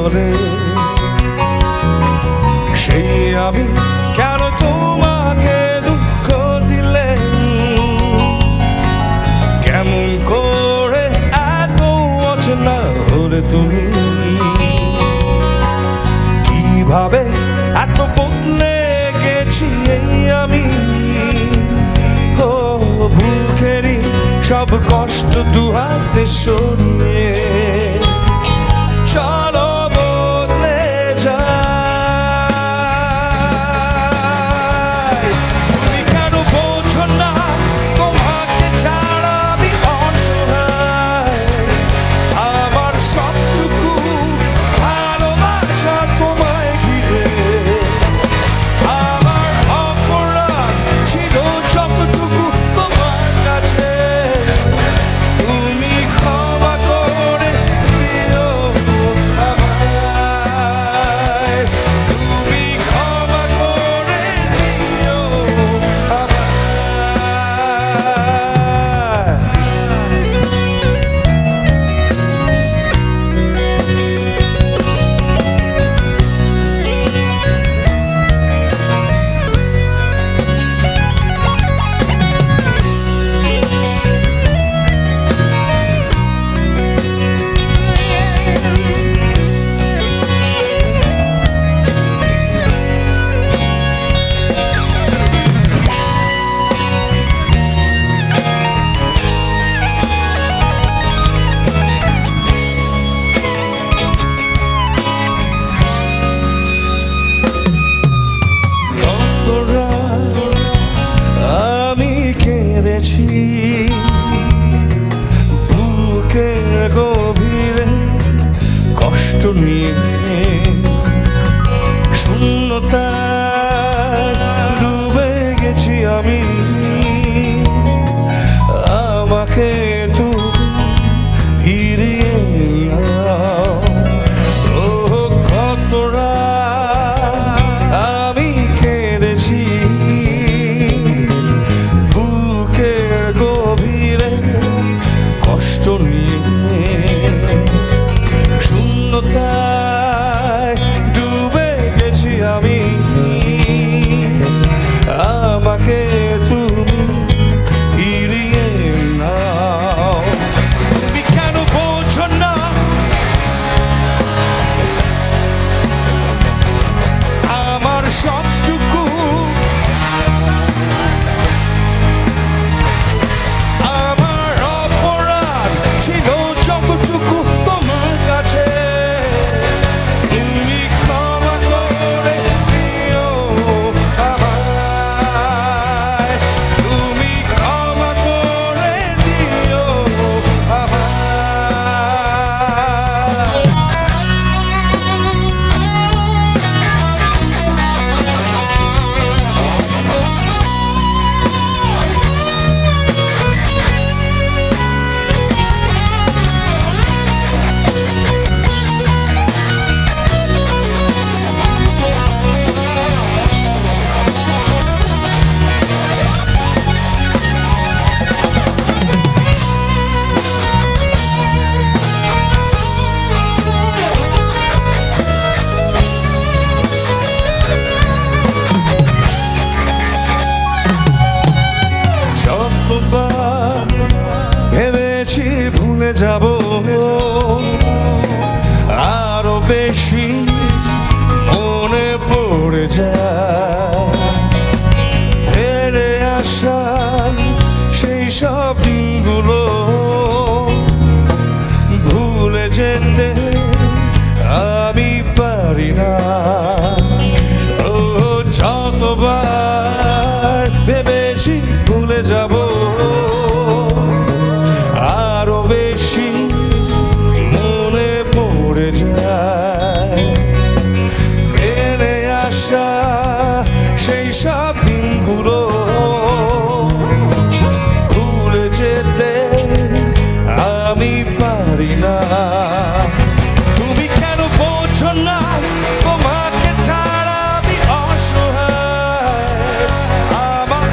করে, সেই আমি কেন তোমাকে দুঃখ দিলে? কেমন করে এত অচেনা হলে তুমি? কিভাবে এত বদলে গেছি এই আমি? ও বুকেরই সব কষ্ট দুহাতে সরিয়ে চলো বদলে যাই। তুমি কেন বোঝো না তোমাকে ছাড়া আমি অসহায়? আমার সবটুকু ভালোবাসা তোমায় ঘিরে, আমার অপরাধ ছিল যতটুকু তোমার কাছে। তুমি ক্ষমা করে দিও আমায়, তুমি ক্ষমা করে দিও আমায়। আমি কেঁদেছি বুকের গভীরে কষ্ট নিয়ে, শূন্যতায় ডুবে গেছি আমি। আমাকে তুমি ফিরিয়ে নাও। ও কত রাত আমি কেঁদেছি বুকের গভীরে কষ্ট নিয়ে, শূন্যতায় ডুবে গেছি আমি। আমাকে তুমি ফিরিয়ে নাও। তুমি কেন বোঝো না আমার সবটুকু, আমার অপরাধ ছিল যতটুকু তোমার কাছে। তুমি ক্ষমা করে দিও আমায়, তুমি ক্ষমা করে দিও আমায়। যতবার ভেবেছি ভুলে যাব, আরো বেশি মনে পড়ে যায়। ফেলে আসা সেই সব দিনগুলো ভুলে যেতে আমি পারি না। ও যতবার ভেবেছি ভুলে যাব, আরো বেশি মনে পড়ে যায়। ফেলে আসা সেই সব দিনগুলো ভুলে যেতে আমি পারি না। তুমি কেন বোঝো না তোমাকে ছাড়া আমি অসহায়? আমার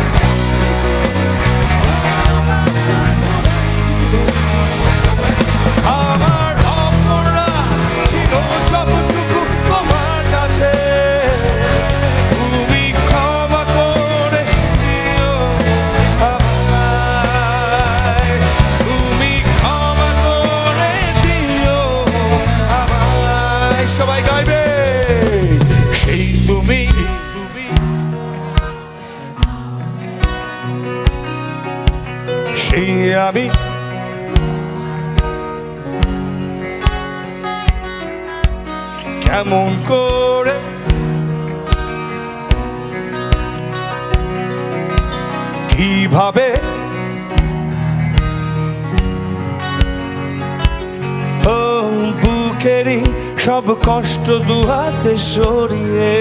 সেই আমি কেমন করে কিভাবে ও বুকেরই সব কষ্ট দুহাতে সরিয়ে